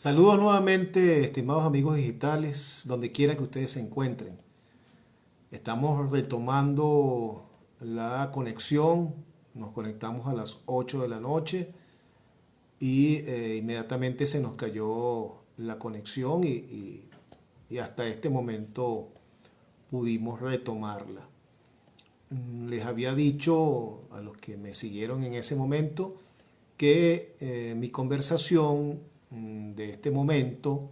Saludos nuevamente, estimados amigos digitales, donde quiera que ustedes se encuentren. Estamos retomando la conexión, nos conectamos a las 8 de la noche y inmediatamente se nos cayó la conexión y hasta este momento pudimos retomarla. Les había dicho a los que me siguieron en ese momento que mi conversación de este momento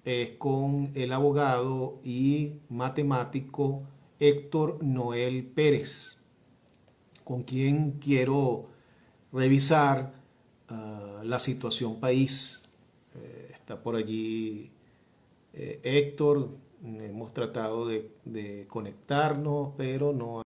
es con el abogado y matemático Héctor Noel Pérez, con quien quiero revisar la situación país. Está por allí Héctor, hemos tratado de conectarnos, pero no.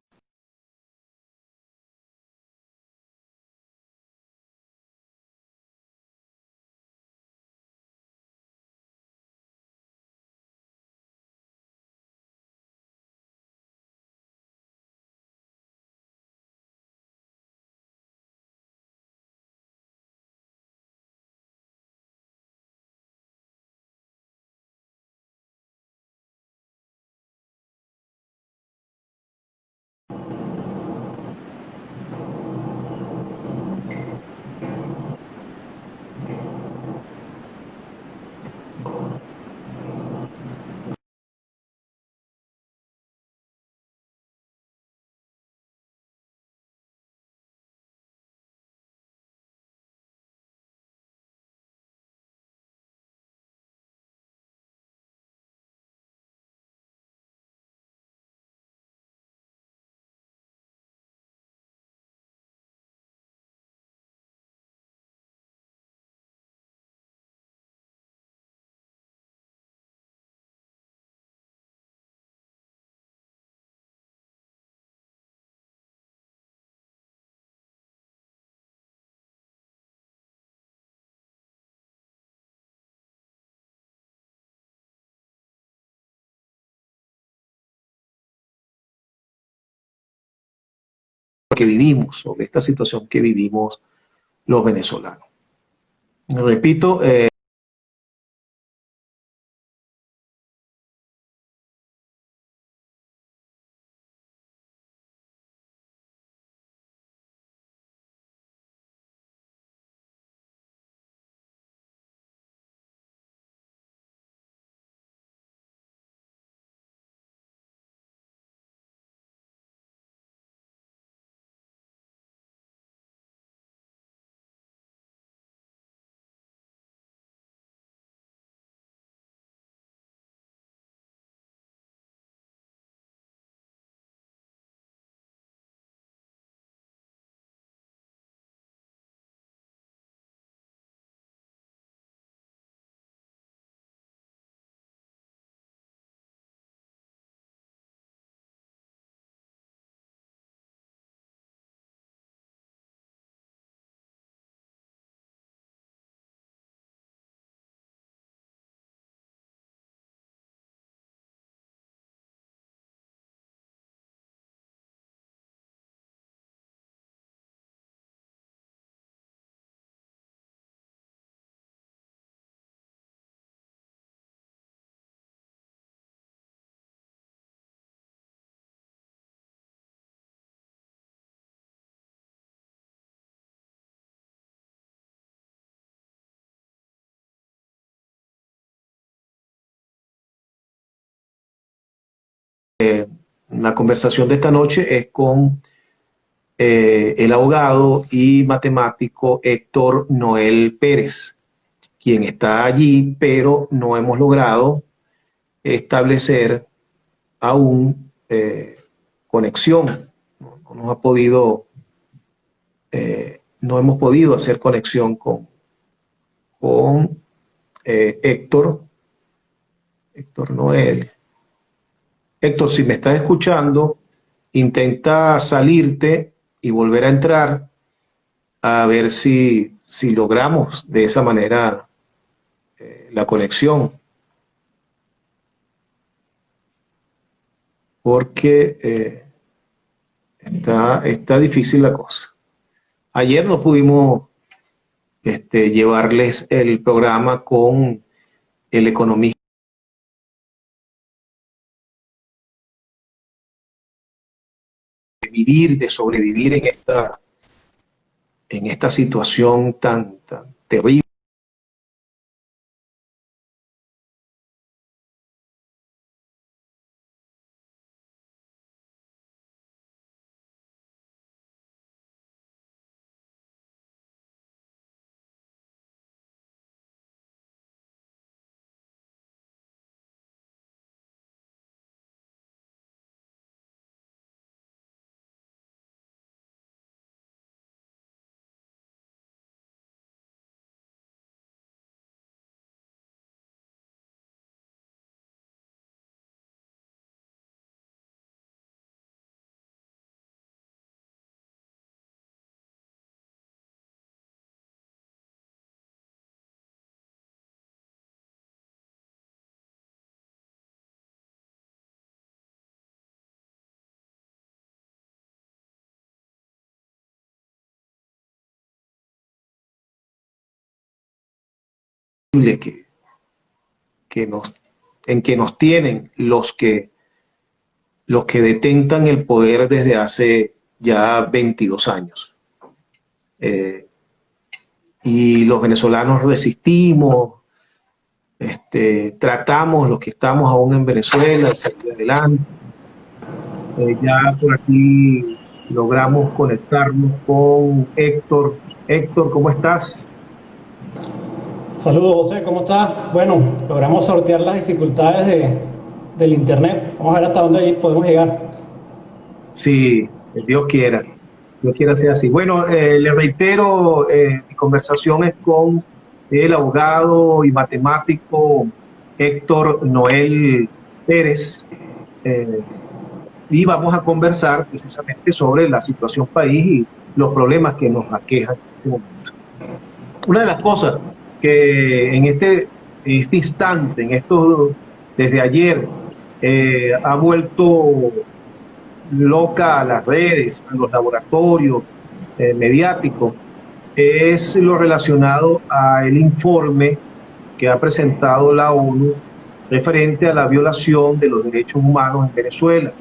Que vivimos, sobre esta situación que vivimos los venezolanos. Repito, la conversación de esta noche es con el abogado y matemático Héctor Noel Pérez, quien está allí, pero no hemos logrado establecer aún conexión. No nos ha podido, no hemos podido hacer conexión con Héctor, Héctor Noel. Héctor, si me estás escuchando, intenta salirte y volver a entrar a ver si logramos de esa manera la conexión, porque está difícil la cosa. Ayer no pudimos llevarles el programa con el economista. De sobrevivir en esta situación tan terrible. Que, que nos, en que nos tienen los que detentan el poder desde hace ya 22 años. Y los venezolanos resistimos, tratamos, los que estamos aún en Venezuela, de salir adelante. Ya por aquí logramos conectarnos con Héctor. Héctor, ¿cómo estás? Saludos, José, ¿cómo estás? Bueno, logramos sortear las dificultades del internet. Vamos a ver hasta dónde podemos llegar. Sí, Dios quiera sea así. Bueno, le reitero, mi conversación es con el abogado y matemático Héctor Noel Pérez, y vamos a conversar precisamente sobre la situación país y los problemas que nos aquejan en este momento. Una de las cosas que en este instante, desde ayer, ha vuelto loca a las redes, a los laboratorios mediáticos, es lo relacionado al informe que ha presentado la ONU referente a la violación de los derechos humanos en Venezuela.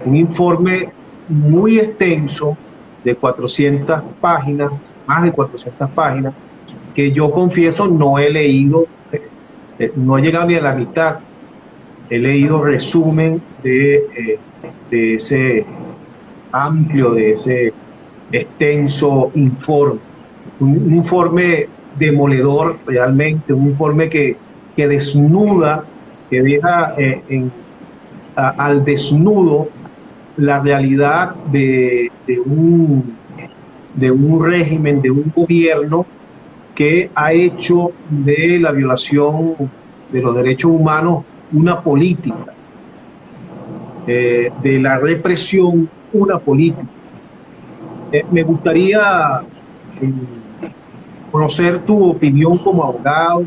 Un informe muy extenso de 400 páginas, más de 400 páginas, que yo confieso no he leído, no he llegado ni a la mitad. He leído resumen de ese amplio, de ese extenso informe. Un informe demoledor realmente, un informe que desnuda, que deja al desnudo la realidad de un régimen, de un gobierno que ha hecho de la violación de los derechos humanos una política, de la represión una política. Me gustaría conocer tu opinión como abogado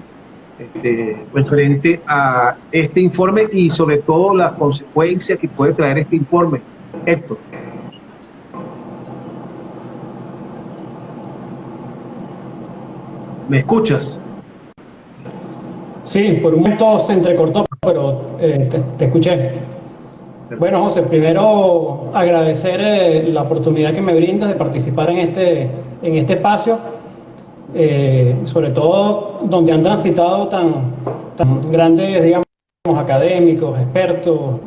referente a este informe y sobre todo las consecuencias que puede traer este informe. Héctor. ¿Me escuchas? Sí, por un momento se entrecortó, pero te escuché. Bueno, José, primero agradecer la oportunidad que me brindas de participar en este espacio, sobre todo donde han transitado tan grandes, digamos, académicos, expertos,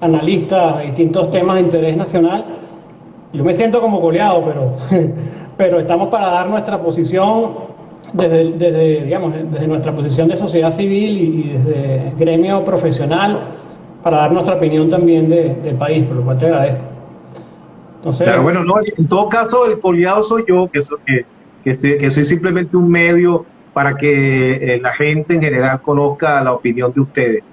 analistas de distintos temas de interés nacional. Yo me siento como goleado, pero estamos para dar nuestra posición desde nuestra posición de sociedad civil y desde gremio profesional, para dar nuestra opinión también del país, por lo cual te agradezco. Entonces, claro, bueno, no, en todo caso el goleado soy yo, que soy simplemente un medio para que la gente en general conozca la opinión de ustedes.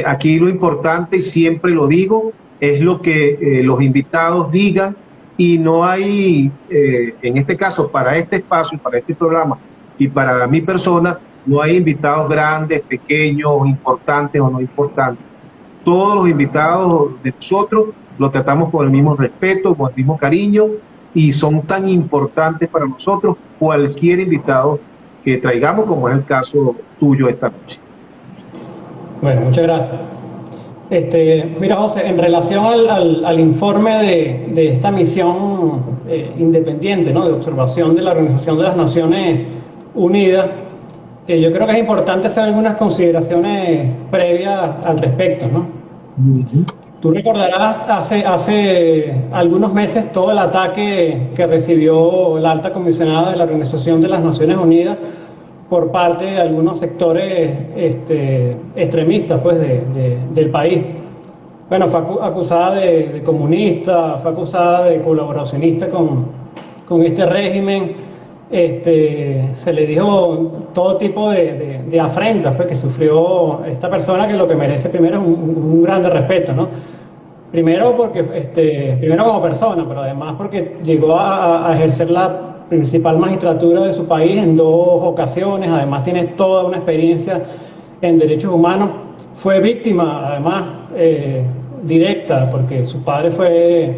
Aquí lo importante, y siempre lo digo, es lo que los invitados digan, y no hay, en este caso, para este espacio, para este programa y para mi persona, no hay invitados grandes, pequeños, importantes o no importantes. Todos los invitados de nosotros los tratamos con el mismo respeto, con el mismo cariño, y son tan importantes para nosotros, cualquier invitado que traigamos, como es el caso tuyo esta noche. Bueno, muchas gracias. Mira, José, en relación al informe de esta misión independiente, ¿no?, de observación de la Organización de las Naciones Unidas, yo creo que es importante hacer algunas consideraciones previas al respecto, ¿no? Tú recordarás hace algunos meses todo el ataque que recibió la alta comisionada de la Organización de las Naciones Unidas por parte de algunos sectores extremistas, pues, del país. Bueno, fue acusada de comunista, fue acusada de colaboracionista con este régimen. Se le dijo todo tipo de afrentas, pues, que sufrió esta persona, que lo que merece primero es un grande respeto, ¿no? Primero porque primero como persona, pero además porque llegó a ejercer la principal magistratura de su país en 2 ocasiones. Además tiene toda una experiencia en derechos humanos. Fue víctima, además, directa, porque su padre fue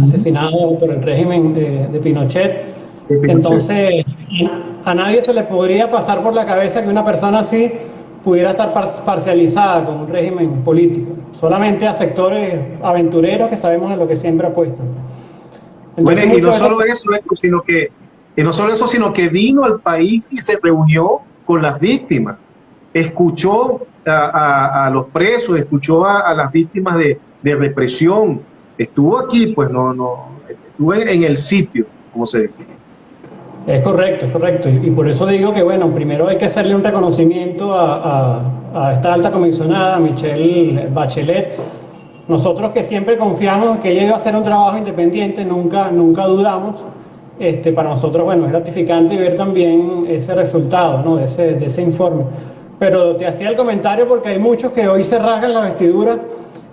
asesinado por el régimen de Pinochet. Entonces, a nadie se le podría pasar por la cabeza que una persona así pudiera estar parcializada con un régimen político. Solamente a sectores aventureros que sabemos en lo que siempre apuestan. Entonces, bueno, y no solo eso, sino que vino al país y se reunió con las víctimas. Escuchó a los presos, escuchó a las víctimas de represión. Estuvo aquí, pues estuvo en el sitio, como se dice. Es correcto, es correcto. Y por eso digo que, bueno, primero hay que hacerle un reconocimiento a esta alta comisionada, Michelle Bachelet. Nosotros, que siempre confiamos en que ella iba a hacer un trabajo independiente, nunca dudamos. Para nosotros, bueno, es gratificante ver también ese resultado, ¿no?, de ese informe. Pero te hacía el comentario porque hay muchos que hoy se rasgan la vestidura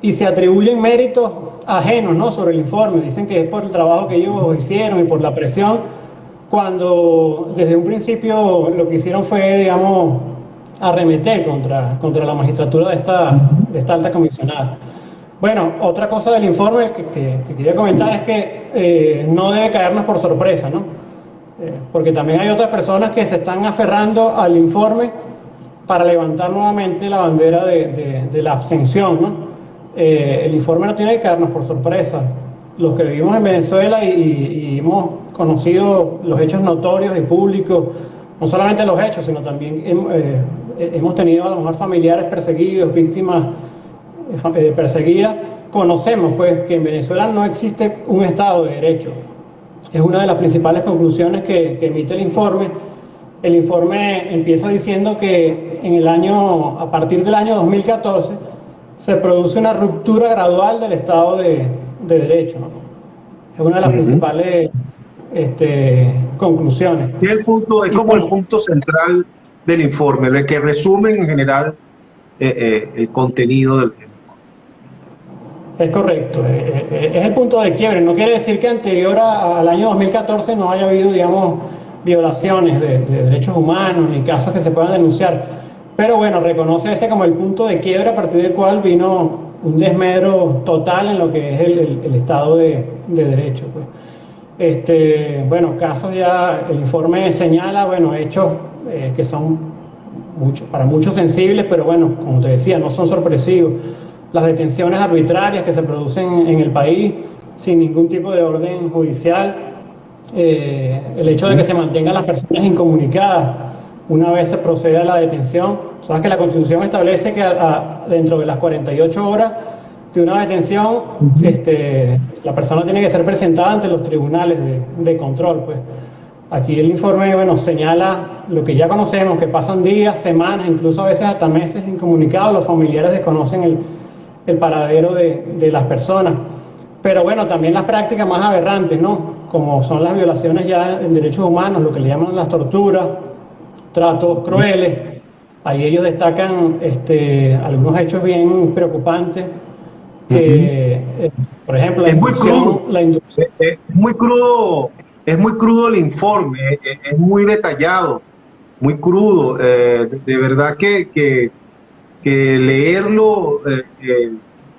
y se atribuyen méritos ajenos, ¿no?, sobre el informe. Dicen que es por el trabajo que ellos hicieron y por la presión, cuando desde un principio lo que hicieron fue, digamos, arremeter contra la magistratura de esta alta comisionada. Bueno, otra cosa del informe que quería comentar es que no debe caernos por sorpresa, ¿no? Porque también hay otras personas que se están aferrando al informe para levantar nuevamente la bandera de la abstención, ¿no? El informe no tiene que caernos por sorpresa. Los que vivimos en Venezuela y hemos conocido los hechos notorios y públicos, no solamente los hechos, sino también hemos tenido a lo mejor familiares perseguidos, víctimas perseguidas, conocemos, pues, que en Venezuela no existe un Estado de Derecho. Es una de las principales conclusiones que emite el informe. El informe empieza diciendo que a partir del año 2014 se produce una ruptura gradual del Estado de Derecho, ¿no? Es una de las principales conclusiones. Sí, es como el punto central del informe, el que resume en general el contenido del informe. Es correcto, es el punto de quiebre. No quiere decir que anterior al año 2014 no haya habido, digamos, violaciones de derechos humanos ni casos que se puedan denunciar, pero bueno, reconoce ese como el punto de quiebre a partir del cual vino un desmedro total en lo que es el Estado de Derecho, pues. Bueno, casos ya, el informe señala, bueno, hechos que son para muchos sensibles, pero bueno, como te decía, no son sorpresivos. Las detenciones arbitrarias que se producen en el país sin ningún tipo de orden judicial, el hecho de que se mantengan las personas incomunicadas una vez se procede a la detención. Sabes que la Constitución establece que dentro de las 48 horas de una detención, la persona tiene que ser presentada ante los tribunales de control, pues. Aquí el informe, bueno, señala lo que ya conocemos, que pasan días, semanas, incluso a veces hasta meses incomunicados. Los familiares desconocen el paradero de las personas. Pero bueno, también las prácticas más aberrantes, ¿no?, como son las violaciones ya en derechos humanos, lo que le llaman las torturas, tratos crueles. Ahí ellos destacan algunos hechos bien preocupantes. Por ejemplo, es muy crudo, es muy crudo el informe, es muy detallado, muy crudo. De verdad que leerlo,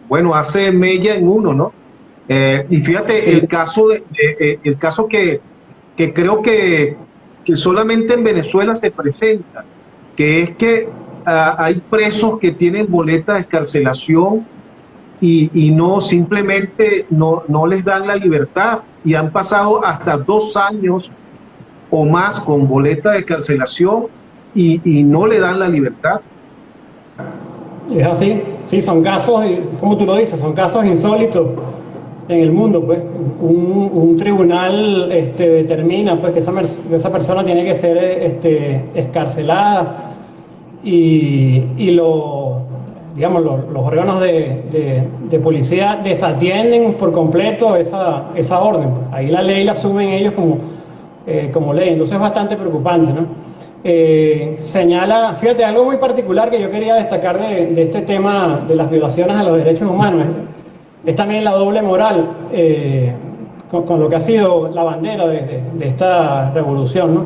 bueno, hace mella en uno, ¿no? Y fíjate, Sí, el caso que creo que solamente en Venezuela se presenta, que es que hay presos que tienen boleta de excarcelación y no simplemente no les dan la libertad y han pasado hasta 2 años o más con boleta de excarcelación y no le dan la libertad. es así. Sí, son casos, como tú lo dices, son casos insólitos en el mundo, pues. Un tribunal determina pues, que esa persona tiene que ser escarcelada digamos, los órganos de policía desatienden por completo esa orden. Ahí la ley la asumen ellos como ley, entonces es bastante preocupante, ¿no? Señala, fíjate, algo muy particular que yo quería destacar de este tema de las violaciones a los derechos humanos es también la doble moral con lo que ha sido la bandera de esta revolución, ¿no?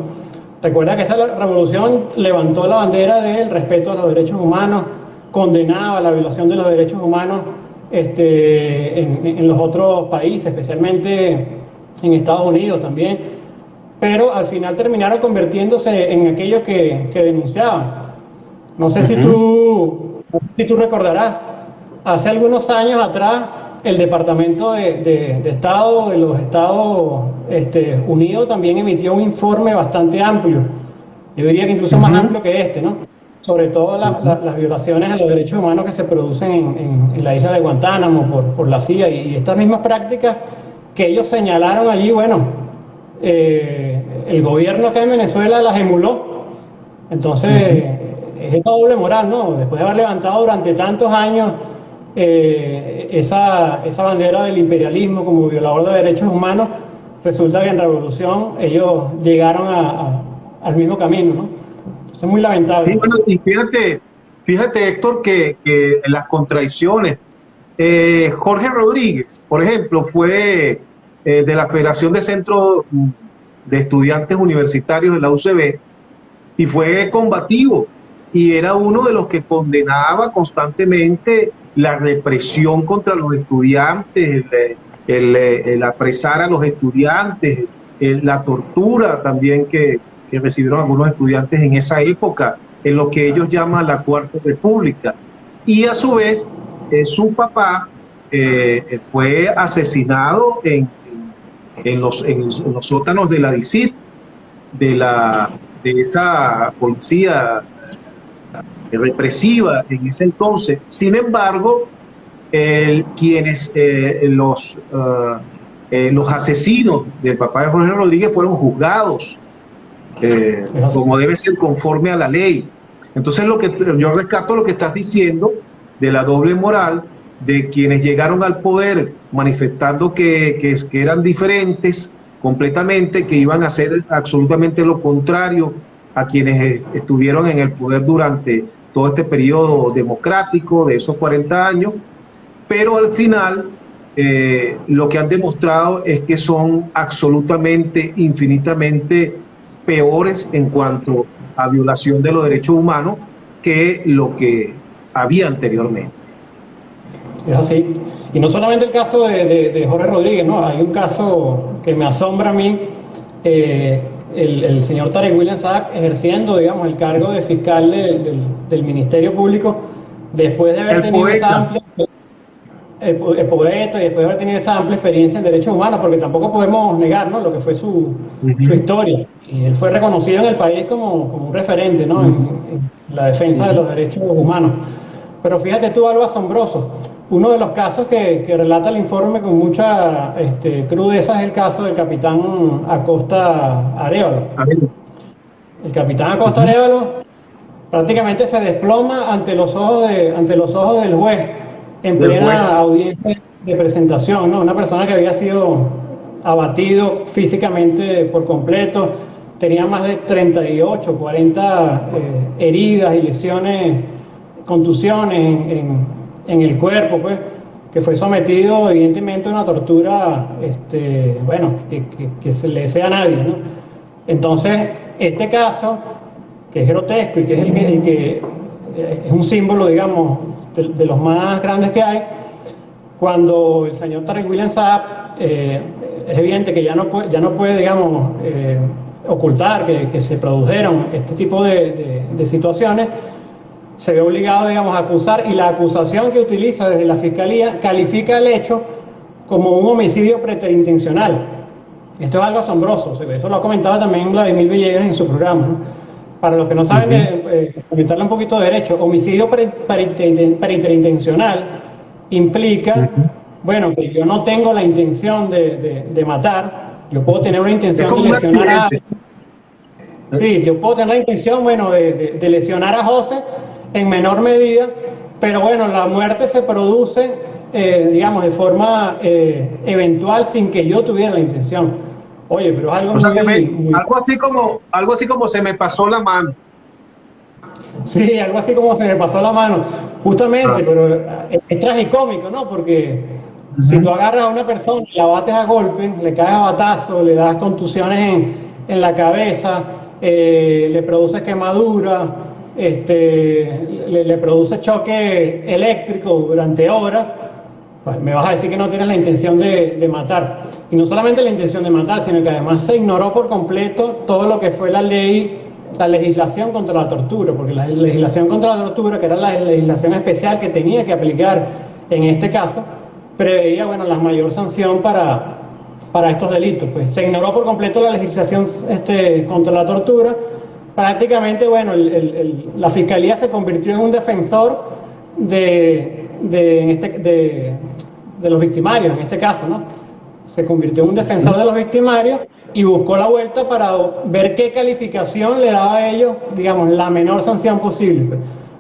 Recuerda que esta revolución levantó la bandera del respeto a los derechos humanos, condenaba la violación de los derechos humanos en los otros países, especialmente en Estados Unidos también, pero al final terminaron convirtiéndose en aquello que denunciaban. No sé Ujú. si tú recordarás, hace algunos años atrás el Departamento de Estado de los Estados Unidos también emitió un informe bastante amplio, yo diría que incluso más Ujú. amplio que ¿no? Sobre todo Ujú. las violaciones a los derechos humanos que se producen en la isla de Guantánamo por la CIA y estas mismas prácticas que ellos señalaron allí, bueno, el gobierno acá en Venezuela las emuló. Entonces, Ujú. es esta doble moral, ¿no? Después de haber levantado durante tantos años esa bandera del imperialismo como violador de derechos humanos, resulta que en revolución ellos llegaron al mismo camino, ¿no? Eso es muy lamentable. Sí, bueno, y fíjate Héctor, que en las contradicciones, Jorge Rodríguez, por ejemplo, fue de la Federación de Centros de Estudiantes Universitarios de la UCB y fue combativo y era uno de los que condenaba constantemente la represión contra los estudiantes, el apresar a los estudiantes, la tortura también que recibieron algunos estudiantes en esa época, en lo que ellos llaman la Cuarta República. Y a su vez, su papá fue asesinado en los sótanos de la DICIT, de esa policía represiva en ese entonces. Sin embargo, quienes los asesinos del papá de Jorge Rodríguez fueron juzgados Es así. como debe ser conforme a la ley. Entonces yo rescato lo que estás diciendo de la doble moral de quienes llegaron al poder manifestando que eran diferentes completamente, que iban a hacer absolutamente lo contrario a quienes estuvieron en el poder durante todo este periodo democrático de esos 40 años, pero al final lo que han demostrado es que son absolutamente, infinitamente peores en cuanto a violación de los derechos humanos que lo que había anteriormente. Es así. Y no solamente el caso de Jorge Rodríguez, ¿no? Hay un caso que me asombra a mí, eh, el señor Tarek William Saab ejerciendo, digamos, el cargo de fiscal del Ministerio Público después de haber El tenido esa poeta. amplia el poeta y después de haber tenido esa amplia experiencia en derechos humanos, porque tampoco podemos negar, ¿no? Lo que fue su Uh-huh, historia. Y él fue reconocido en el país como un referente, ¿no? uh-huh, en la defensa de uh-huh. los derechos humanos. Pero fíjate tú algo asombroso. Uno de los casos que relata el informe con mucha crudeza es el caso del capitán Acosta Arévalo. A ver, El capitán Acosta uh-huh, Arévalo prácticamente se desploma ante los ojos del juez en del plena juez. audiencia de presentación, ¿no? Una persona que había sido abatido físicamente por completo, tenía más de 38, 40 heridas y lesiones, contusiones en el cuerpo, pues, que fue sometido evidentemente a una tortura, bueno, que se le desea a nadie, ¿no? Entonces, este caso que es grotesco y que es el que es un símbolo, digamos, de los más grandes que hay, cuando el señor Tarek William Saab, es evidente que ya no puede digamos, ocultar que se produjeron este tipo de situaciones, se ve obligado, digamos, a acusar, y la acusación que utiliza desde la Fiscalía califica el hecho como un homicidio preterintencional. Esto es algo asombroso, eso lo comentaba también Vladimir Villegas en su programa, ¿no? Para los que no saben, comentarle un poquito de derecho, homicidio preterintencional implica, bueno, que yo no tengo la intención de matar, yo puedo tener una intención de lesionar a... Sí, yo puedo tener la intención, bueno, de lesionar a José en menor medida, pero bueno, la muerte se produce, digamos, de forma eventual sin que yo tuviera la intención. Oye, pero es algo algo así como se me pasó la mano. Sí, algo así como se me pasó la mano, justamente, pero es tragicómico, ¿no? Porque si tú agarras a una persona y la bates a golpes, le caes a batazo, le das contusiones en la cabeza, le produces quemadura, le produce choque eléctrico durante horas, pues me vas a decir que no tienes la intención de matar. Y no solamente la intención de matar, sino que además se ignoró por completo todo lo que fue la legislación contra la tortura, porque la legislación contra la tortura, que era la legislación especial que tenía que aplicar en este caso, preveía, bueno, la mayor sanción para estos delitos. Pues se ignoró por completo la legislación contra la tortura. Prácticamente, bueno, la Fiscalía se convirtió en un defensor de los victimarios, en este caso, ¿no? Se convirtió en un defensor de los victimarios y buscó la vuelta para ver qué calificación le daba a ellos, digamos, la menor sanción posible.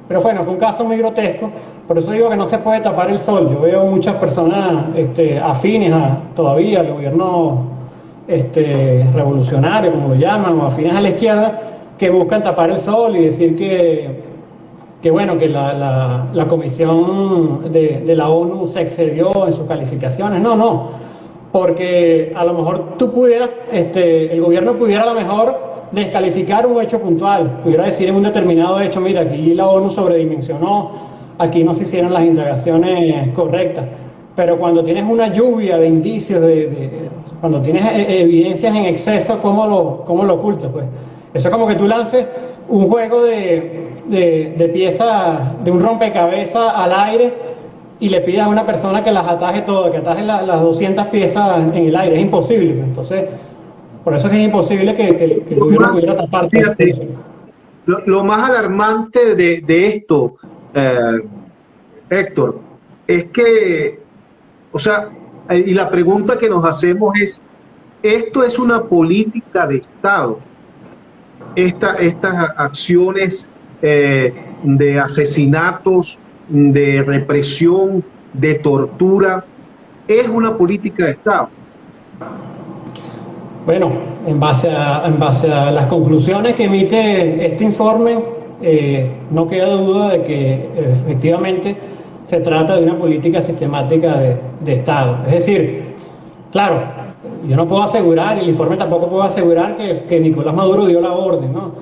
Pero bueno, fue un caso muy grotesco, por eso digo que no se puede tapar el sol. Yo veo muchas personas afines todavía al gobierno revolucionario, como lo llaman, o afines a la izquierda, que buscan tapar el sol y decir que bueno, que la comisión de la ONU se excedió en sus calificaciones. No, porque a lo mejor el gobierno pudiera a lo mejor descalificar un hecho puntual, pudiera decir en un determinado hecho, mira, aquí la ONU sobredimensionó, aquí no se hicieron las indagaciones correctas, pero cuando tienes una lluvia de indicios, cuando tienes evidencias en exceso, ¿cómo lo ocultas? Pues eso es como que tú lances un juego de piezas, de un rompecabezas al aire, y le pidas a una persona que las ataje todas, que ataje las 200 piezas en el aire. Es imposible. Entonces, por eso es que es imposible que el gobierno pudiera tapar. Fíjate, lo más alarmante de esto, Héctor, es que, o sea, y la pregunta que nos hacemos es, ¿esto es una política de Estado? Estas acciones de asesinatos, de represión, de tortura, ¿es una política de Estado? Bueno, en base a las conclusiones que emite este informe, no queda duda de que efectivamente se trata de una política sistemática de Estado. Es decir, claro, yo no puedo asegurar, y el informe tampoco puede asegurar que Nicolás Maduro dio la orden, ¿no?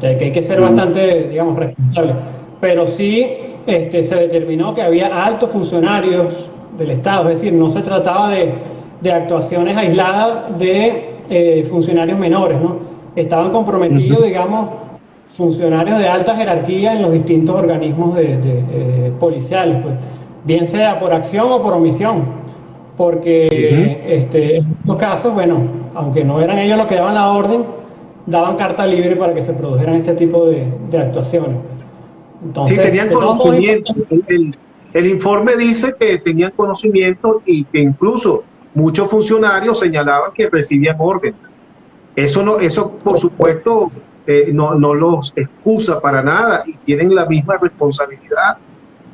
Que hay que ser bastante, digamos, responsable. Pero sí se determinó que había altos funcionarios del Estado, es decir, no se trataba de actuaciones aisladas de funcionarios menores, ¿no? Estaban comprometidos, digamos, funcionarios de alta jerarquía en los distintos organismos policiales, pues, bien sea por acción o por omisión, porque en estos casos, bueno, aunque no eran ellos los que daban la orden, daban carta libre para que se produjeran este tipo de actuaciones. Entonces, sí, tenían conocimiento. El informe dice que tenían conocimiento y que incluso muchos funcionarios señalaban que recibían órdenes. Eso por supuesto, no los excusa para nada y tienen la misma responsabilidad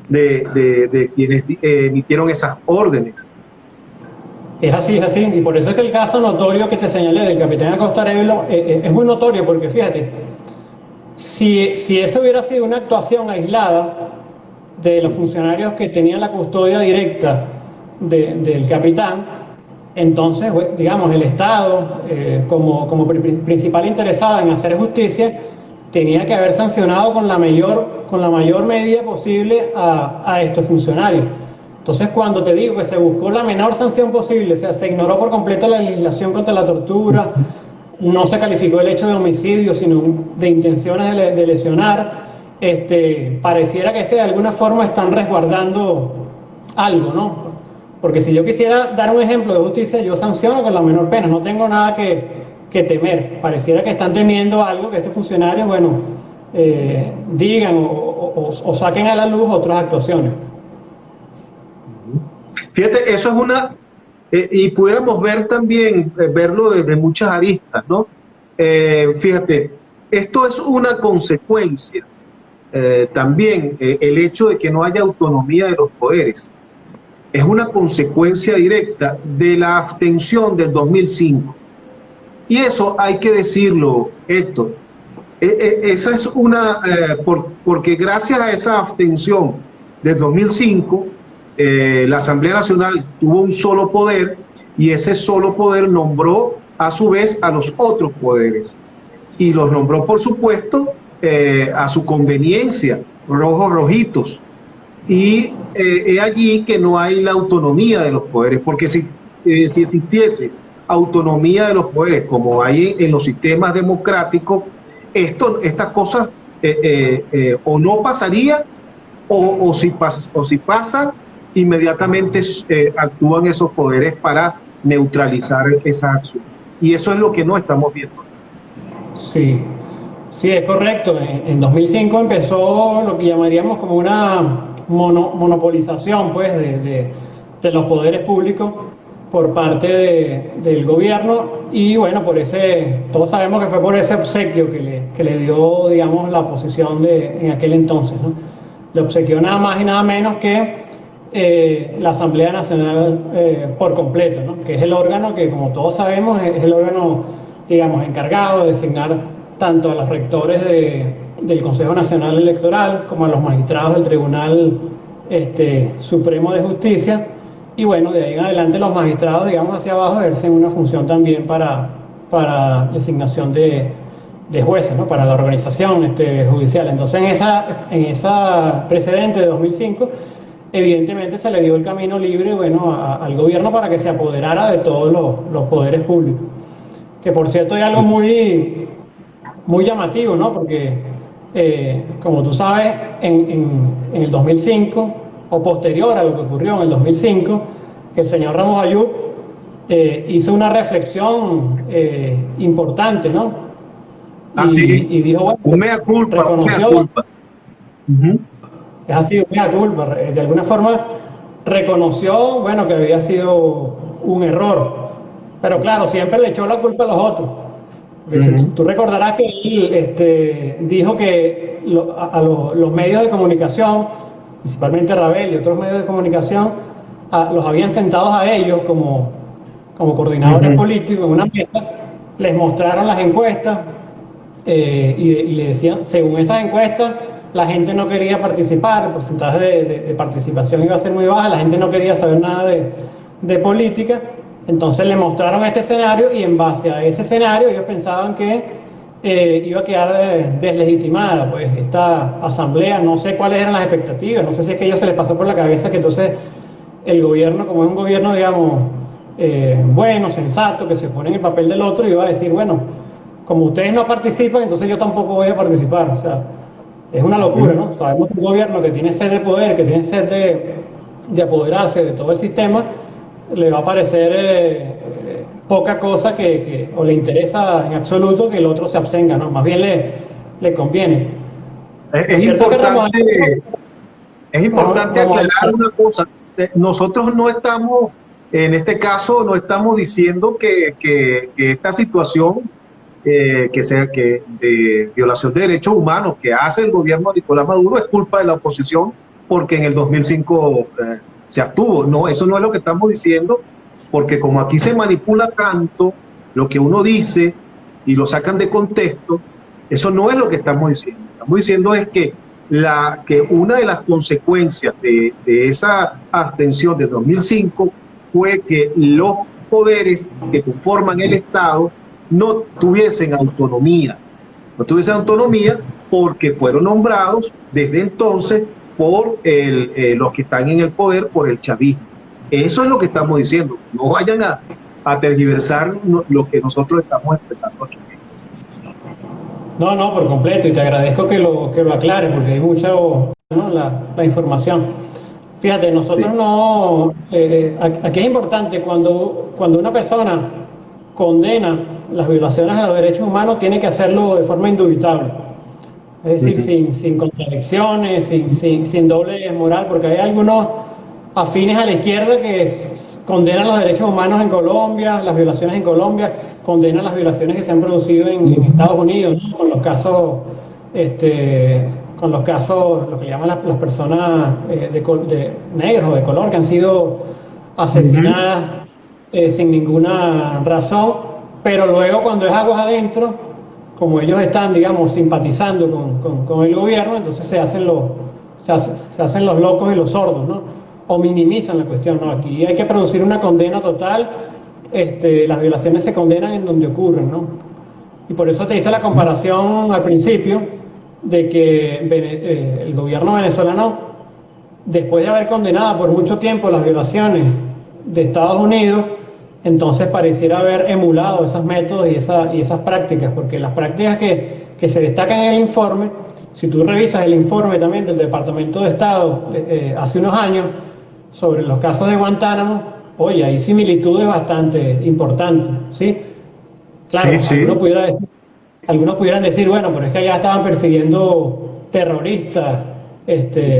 de quienes emitieron esas órdenes. Es así, y por eso es que el caso notorio que te señalé del capitán Acosta Arevalo es muy notorio, porque fíjate, si eso hubiera sido una actuación aislada de los funcionarios que tenían la custodia directa del capitán, entonces, digamos, el Estado, como principal interesado en hacer justicia, tenía que haber sancionado con la mayor medida posible a estos funcionarios. Entonces, cuando te digo que se buscó la menor sanción posible, o sea, se ignoró por completo la legislación contra la tortura, no se calificó el hecho de homicidio, sino de intenciones de lesionar, pareciera que es que de alguna forma están resguardando algo, ¿no? Porque si yo quisiera dar un ejemplo de justicia, yo sanciono con la menor pena, no tengo nada que temer. Pareciera que están temiendo algo que estos funcionarios, bueno, digan o saquen a la luz otras actuaciones. Fíjate, eso es y pudiéramos ver también, verlo desde muchas aristas, ¿no? Fíjate, esto es una consecuencia, también el hecho de que no haya autonomía de los poderes. Es una consecuencia directa de la abstención del 2005. Y eso hay que decirlo, Héctor. Esa es porque gracias a esa abstención del 2005, la Asamblea Nacional tuvo un solo poder y ese solo poder nombró a su vez a los otros poderes. Y los nombró, por supuesto, a su conveniencia, rojos, rojitos. Y es allí que no hay la autonomía de los poderes, porque si existiese autonomía de los poderes, como hay en los sistemas democráticos, estas cosas o no pasaría, o si pasan, inmediatamente actúan esos poderes para neutralizar esa acción. Y eso es lo que no estamos viendo. Sí, sí, es correcto. En 2005 empezó lo que llamaríamos como una monopolización, pues, de los poderes públicos por parte del gobierno, y bueno, todos sabemos que fue por ese obsequio que le dio, digamos, la oposición en aquel entonces, ¿no? Le obsequió nada más y nada menos que la Asamblea Nacional por completo, ¿no? Que es el órgano que, como todos sabemos, es el órgano, digamos, encargado de designar tanto a los rectores del Consejo Nacional Electoral como a los magistrados del Tribunal Supremo de Justicia. Y bueno, de ahí en adelante los magistrados, digamos, hacia abajo ejercen una función también para designación de jueces, ¿no? Para la organización judicial. Entonces, en esa precedente de 2005, evidentemente se le dio el camino libre, bueno, al gobierno para que se apoderara de todos los poderes públicos. Que por cierto hay algo muy llamativo, ¿no? Porque, como tú sabes, en el 2005, o posterior a lo que ocurrió en el 2005, el señor Ramos Ayub hizo una reflexión importante, ¿no? Y dijo, bueno, un mea culpa, reconoció, un mea culpa. Es así, un mea culpa. De alguna forma reconoció, bueno, que había sido un error. Pero claro, siempre le echó la culpa a los otros. Tú recordarás que él dijo que los medios de comunicación, principalmente Rabel y otros medios de comunicación, los habían sentados a ellos como coordinadores políticos en una mesa, les mostraron las encuestas y le decían, según esas encuestas, la gente no quería participar, el porcentaje de participación iba a ser muy baja, la gente no quería saber nada de política. Entonces le mostraron este escenario y en base a ese escenario ellos pensaban que iba a quedar deslegitimada pues esta asamblea. No sé cuáles eran las expectativas, no sé si es que a ellos se les pasó por la cabeza que entonces el gobierno, como es un gobierno, digamos, bueno, sensato, que se pone en el papel del otro, iba a decir, bueno, como ustedes no participan, entonces yo tampoco voy a participar. O sea, es una locura, ¿no? Sabemos que un gobierno que tiene sed de poder, que tiene sed de apoderarse de todo el sistema, le va a parecer poca cosa o le interesa en absoluto que el otro se abstenga, ¿no? Más bien le conviene. Es importante aclarar una cosa. Nosotros no estamos, en este caso, no estamos diciendo que esta situación de violación de derechos humanos que hace el gobierno de Nicolás Maduro es culpa de la oposición porque en el 2005 se abstuvo. No, eso no es lo que estamos diciendo, porque como aquí se manipula tanto lo que uno dice y lo sacan de contexto, eso no es lo que estamos diciendo. Estamos diciendo es que una de las consecuencias de esa abstención de 2005 fue que los poderes que conforman el Estado no tuviesen autonomía. No tuviesen autonomía porque fueron nombrados desde entonces por los que están en el poder, por el chavismo. Eso es lo que estamos diciendo. No vayan a tergiversar lo que nosotros estamos expresando. No, no, por completo, y te agradezco que lo aclares, porque hay mucha, ¿no?, la información. Fíjate, nosotros Sí. no, aquí es importante cuando una persona condena las violaciones a los derechos humanos, tiene que hacerlo de forma indubitable, es decir, Ujú. sin contradicciones, sin doble moral, porque hay algunos afines a la izquierda que condenan los derechos humanos en Colombia, las violaciones en Colombia, condenan las violaciones que se han producido en Estados Unidos, ¿no?, con los casos, este, lo que llaman las personas de negros o de color que han sido Ujú. asesinadas sin ninguna razón, pero luego cuando es aguas adentro, como ellos están, digamos, simpatizando con el gobierno, entonces se hacen los locos y los sordos, ¿no? O minimizan la cuestión, ¿no? Aquí hay que producir una condena total, las violaciones se condenan en donde ocurren, ¿no? Y por eso te hice la comparación al principio de que el gobierno venezolano, después de haber condenado por mucho tiempo las violaciones de Estados Unidos, entonces pareciera haber emulado esos métodos y esas prácticas, porque las prácticas que se destacan en el informe, si tú revisas el informe también del Departamento de Estado hace unos años sobre los casos de Guantánamo, oye, hay similitudes bastante importantes, ¿sí? Sí, Claro, sí. algunos pudieran decir, bueno, pero es que allá estaban persiguiendo terroristas,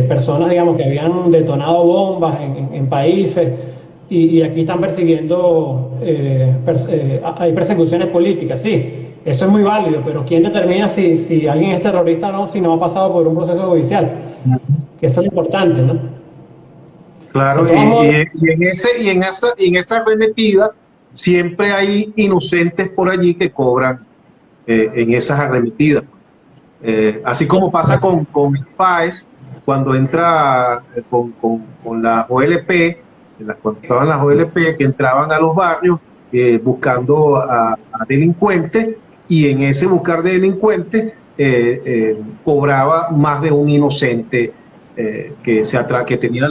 personas, digamos, que habían detonado bombas en países, y aquí están persiguiendo, hay persecuciones políticas, sí, eso es muy válido, pero ¿quién determina si alguien es terrorista o no, si no ha pasado por un proceso judicial? Que eso es lo importante, ¿no? De Claro, todos modos, y en esa arremetida siempre hay inocentes por allí que cobran en esas arremetidas. Así como pasa con el FAES, cuando entra con la OLP, cuando estaban las OLP, que entraban a los barrios buscando a delincuentes, y en ese buscar de delincuentes cobraba más de un inocente que tenía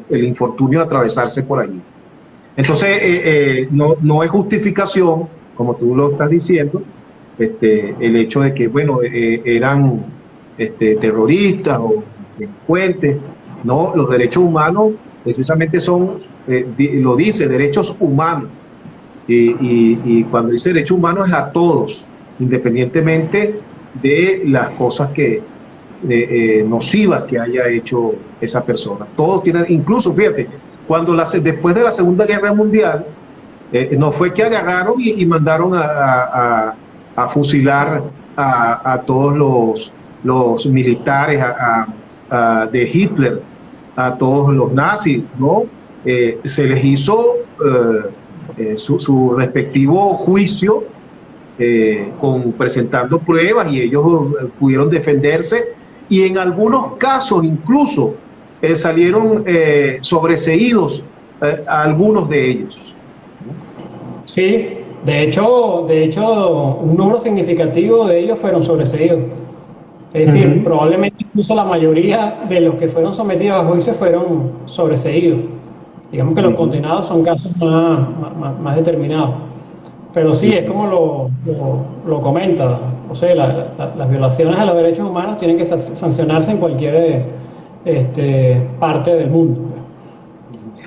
el infortunio de atravesarse por allí. Entonces, no es justificación, como tú lo estás diciendo, el hecho de que, bueno, eran terroristas o delincuentes. No, los derechos humanos precisamente son, lo dice, derechos humanos. Y cuando dice derechos humanos es a todos, independientemente de las cosas nocivas que haya hecho esa persona. Todos tienen, incluso, fíjate, después de la Segunda Guerra Mundial, no fue que agarraron y mandaron a fusilar a todos los militares de Hitler, a todos los nazis, ¿no? Se les hizo su respectivo juicio, presentando pruebas, y ellos pudieron defenderse, y en algunos casos incluso salieron sobreseídos a algunos de ellos. sí, de hecho, un número significativo de ellos fueron sobreseídos. Es decir, Ujú. probablemente incluso la mayoría de los que fueron sometidos a juicio fueron sobreseídos. Digamos que los Ujú. condenados son casos más determinados. Pero sí, es como lo comenta, o sea, las violaciones a los derechos humanos tienen que sancionarse en cualquier parte del mundo.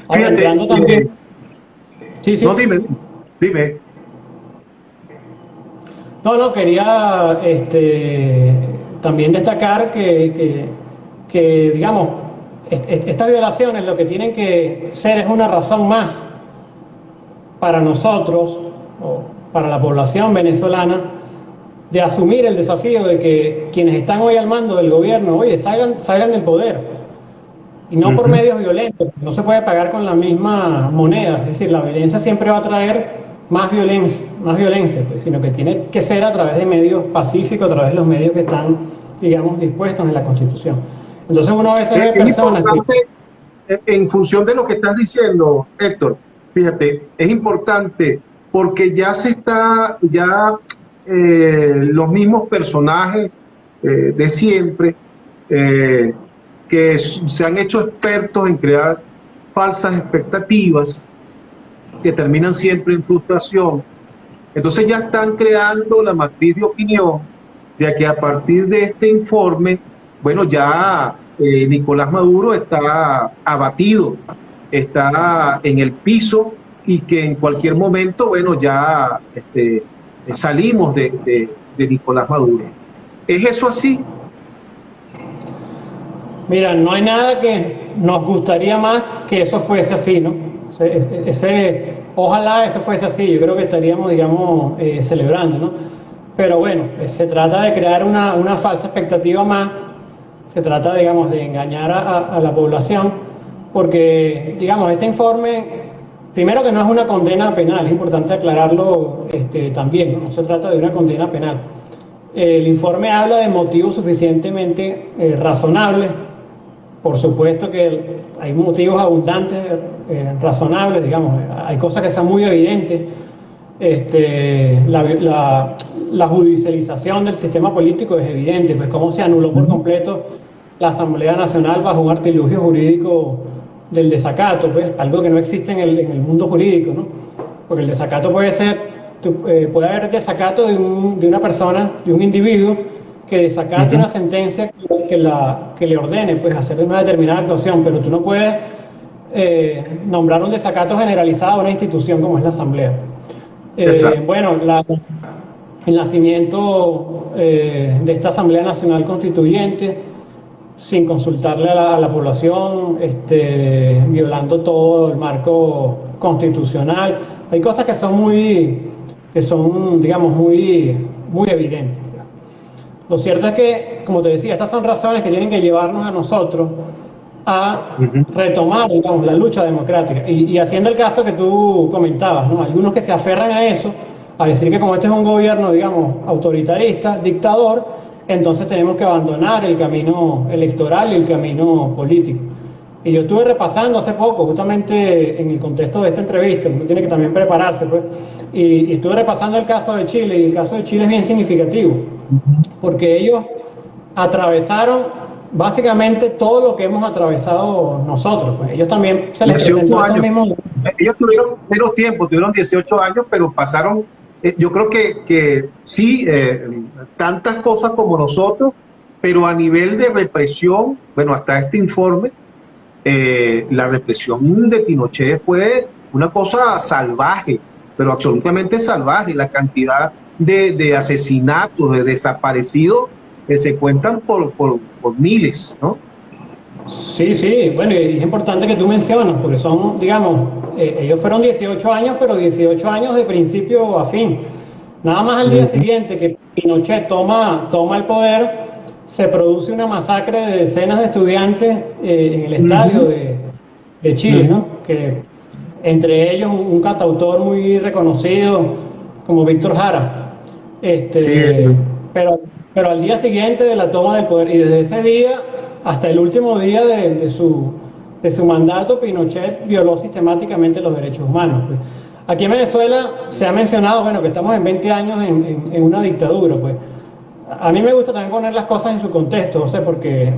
Ahora, Fíjate, entrando también, sí, no, sí, dime. no, no, quería también destacar que, digamos, estas violaciones lo que tienen que ser es una razón más para nosotros, o para la población venezolana, de asumir el desafío de que quienes están hoy al mando del gobierno, oye, salgan del poder, y no por Ujú. medios violentos. No se puede pagar con la misma moneda, es decir, la violencia siempre va a traer más violencia, pues, sino que tiene que ser a través de medios pacíficos, a través de los medios que están, digamos, dispuestos en la Constitución. Entonces uno a veces ve Es personas que... importante, en función de lo que estás diciendo, Héctor, fíjate, es importante porque los mismos personajes de siempre, que se han hecho expertos en crear falsas expectativas que terminan siempre en frustración. Entonces ya están creando la matriz de opinión de que a partir de este informe, bueno, ya Nicolás Maduro está abatido, está en el piso y que en cualquier momento, bueno, ya salimos de Nicolás Maduro. ¿Es eso así? Mira, no hay nada que nos gustaría más que eso fuese así, ¿no? Ojalá eso fuese así, yo creo que estaríamos, digamos, celebrando, ¿no? Pero bueno, se trata de crear una falsa expectativa más, se trata, digamos, de engañar a la población, porque, digamos, este informe, primero que no es una condena penal, es importante aclararlo también, ¿no? No se trata de una condena penal. El informe habla de motivos suficientemente razonables. Por supuesto que hay motivos abundantes, razonables, digamos, hay cosas que son muy evidentes. La judicialización del sistema político es evidente, pues cómo se anuló por completo la Asamblea Nacional bajo un artilugio jurídico del desacato, pues algo que no existe en el mundo jurídico, ¿no? Porque el desacato puede haber desacato de una persona, de un individuo, que desacate una sentencia que le ordene pues hacer una determinada actuación, pero tú no puedes nombrar un desacato generalizado a una institución como es la Asamblea. Bueno, el nacimiento de esta Asamblea Nacional Constituyente, sin consultarle a la población, violando todo el marco constitucional. Hay cosas que son digamos, muy evidentes. Lo cierto es que, como te decía, estas son razones que tienen que llevarnos a nosotros a retomar, digamos, la lucha democrática. Y haciendo el caso que tú comentabas, ¿no? Algunos que se aferran a eso, a decir que como este es un gobierno, digamos, autoritarista, dictador, entonces tenemos que abandonar el camino electoral y el camino político. Y yo estuve repasando hace poco, justamente en el contexto de esta entrevista, uno tiene que también prepararse, pues, y estuve repasando el caso de Chile, y el caso de Chile es bien significativo, porque ellos atravesaron básicamente todo lo que hemos atravesado nosotros. Pues ellos también se les presentó años. Ellos tuvieron menos tiempo, tuvieron 18 años, pero pasaron, yo creo que sí, tantas cosas como nosotros, pero a nivel de represión, bueno, hasta este informe, la represión de Pinochet fue una cosa salvaje, pero absolutamente salvaje. La cantidad de asesinatos, de desaparecidos, se cuentan por miles, ¿no? Sí, bueno, y es importante que tú mencionas, porque son, digamos, ellos fueron 18 años, pero 18 años de principio a fin. Nada más al día siguiente que Pinochet toma el poder, se produce una masacre de decenas de estudiantes en el estadio de Chile, ¿no? Que entre ellos un cantautor muy reconocido como Víctor Jara. Pero al día siguiente de la toma del poder, y desde ese día hasta el último día de su mandato, Pinochet violó sistemáticamente los derechos humanos. Pues. Aquí en Venezuela se ha mencionado, bueno, que estamos en 20 años en una dictadura, pues. A mí me gusta también poner las cosas en su contexto, o sea, porque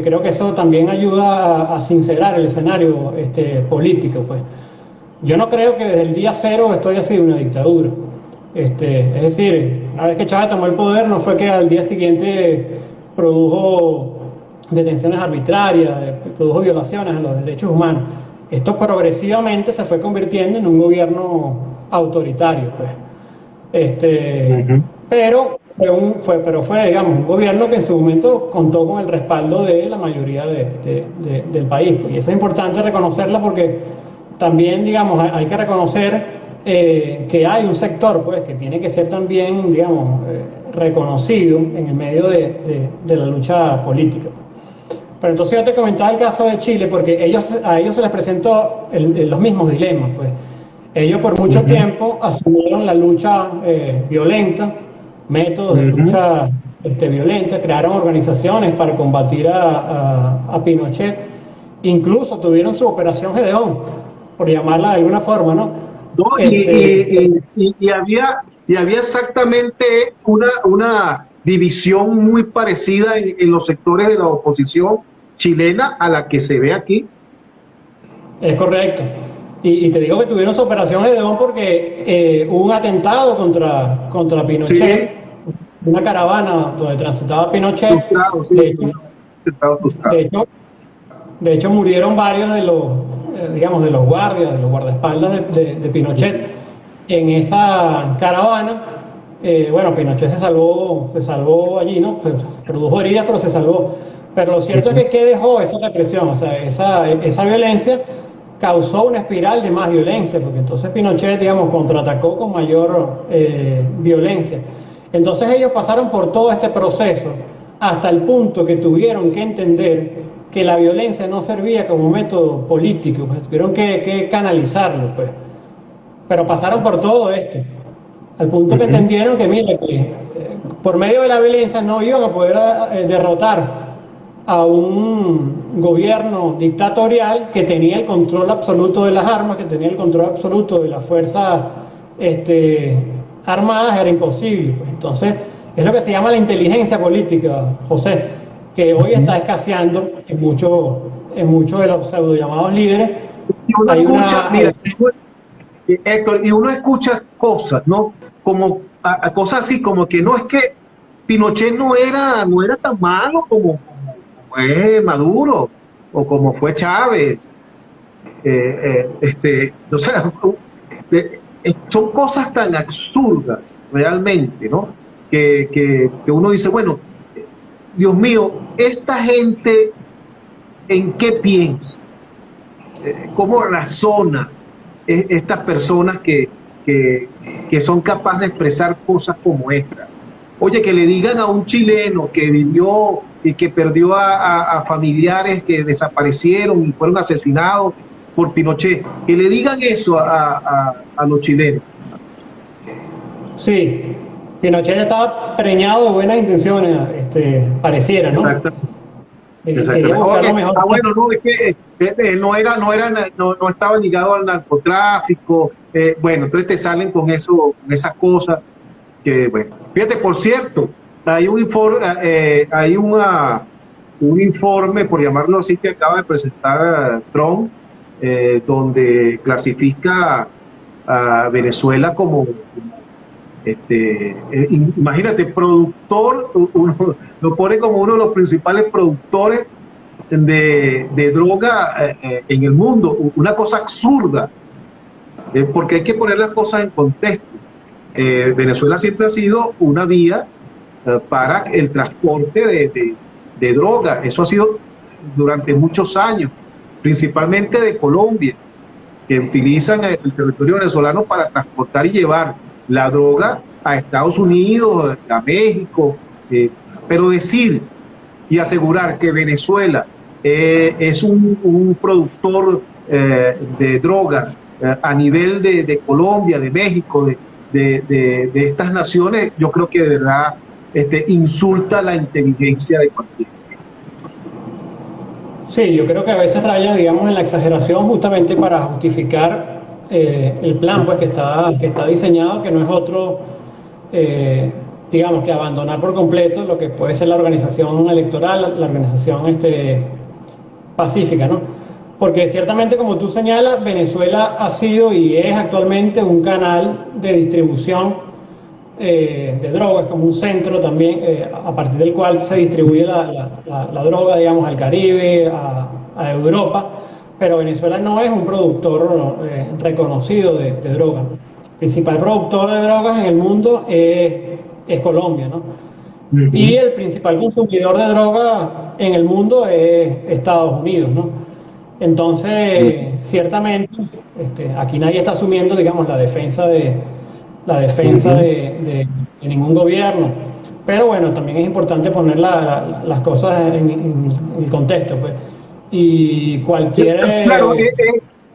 creo que eso también ayuda a sincerar el escenario político, pues. Yo no creo que desde el día cero esto haya sido una dictadura. Es decir, una vez que Chávez tomó el poder, no fue que al día siguiente produjo detenciones arbitrarias, produjo violaciones a los derechos humanos. Esto progresivamente se fue convirtiendo en un gobierno autoritario, pues. Pero fue, digamos, un gobierno que en su momento contó con el respaldo de la mayoría del país. Pues. Y eso es importante reconocerlo porque también, digamos, hay que reconocer que hay un sector, pues, que tiene que ser también, digamos, reconocido en el medio de la lucha política. Pero entonces yo te comentaba el caso de Chile porque a ellos se les presentó los mismos dilemas, pues. Ellos por mucho tiempo asumieron la lucha violenta, métodos de lucha violenta, crearon organizaciones para combatir a Pinochet, incluso tuvieron su Operación Gedeón, por llamarla de alguna forma, ¿no? No, y había exactamente una división muy parecida en los sectores de la oposición chilena a la que se ve aquí. Es correcto. Y te digo que tuvieron su operación Gedeón porque hubo un atentado contra Pinochet, Sí. una caravana donde transitaba Pinochet. Frustrado, sí, De hecho, estaba frustrado. de hecho murieron varios de los, digamos, de los guardias, de los guardaespaldas de Pinochet en esa caravana. Bueno, Pinochet se salvó allí, ¿no? Se produjo heridas, pero se salvó. Pero lo cierto es que ¿qué dejó esa represión? O sea, esa violencia causó una espiral de más violencia, porque entonces Pinochet, digamos, contraatacó con mayor violencia. Entonces ellos pasaron por todo este proceso hasta el punto que tuvieron que entender que la violencia no servía como método político, pues tuvieron que canalizarlo, pues. Pero pasaron por todo esto, al punto que entendieron que, mira, que por medio de la violencia no iban a poder derrotar a un gobierno dictatorial que tenía el control absoluto de las armas, que tenía el control absoluto de las fuerzas armadas, era imposible. Pues. Entonces, es lo que se llama la inteligencia política, José, que hoy está escaseando en muchos de los pseudo llamados líderes. Y uno escucha, mira, Héctor, y uno escucha cosas, ¿no? Como cosas así, como que no es que Pinochet no era tan malo como es Maduro o como fue Chávez. O sea, son cosas tan absurdas realmente, ¿no? Que uno dice, bueno, Dios mío, esta gente, ¿en qué piensa? ¿Cómo razona estas personas que son capaces de expresar cosas como esta? Oye, que le digan a un chileno que vivió y que perdió a familiares que desaparecieron y fueron asesinados por Pinochet, que le digan eso a los chilenos. Sí, Pinochet estaba preñado de buenas intenciones, pareciera, ¿no? Exactamente. Bueno, no, es que no estaba ligado al narcotráfico. Bueno, entonces te salen con esas cosas que, bueno. Fíjate, por cierto, hay un informe, por llamarlo así, que acaba de presentar Trump, donde clasifica a Venezuela como imagínate, productor, lo pone como uno de los principales productores de droga en el mundo, una cosa absurda, porque hay que poner las cosas en contexto. Venezuela siempre ha sido una vía para el transporte de droga, eso ha sido durante muchos años, principalmente de Colombia, que utilizan el territorio venezolano para transportar y llevar la droga a Estados Unidos, a México, pero decir y asegurar que Venezuela es un productor de drogas a nivel de Colombia, de México, de estas naciones, yo creo que de verdad insulta la inteligencia de cualquiera. Sí, yo creo que a veces raya, digamos, en la exageración justamente para justificar el plan pues, que está diseñado, que no es otro, digamos, que abandonar por completo lo que puede ser la organización electoral, la organización pacífica, ¿no? Porque ciertamente, como tú señalas, Venezuela ha sido y es actualmente un canal de distribución de drogas, como un centro también, a partir del cual se distribuye la droga, digamos, al Caribe, a Europa, pero Venezuela no es un productor reconocido de drogas. El principal productor de drogas en el mundo es Colombia, ¿no? Uh-huh. Y el principal consumidor de droga en el mundo es Estados Unidos, ¿no? Entonces, ciertamente, aquí nadie está asumiendo, digamos, la defensa de ningún gobierno, pero bueno, también es importante poner las cosas en el contexto, pues. Y cualquier... Claro,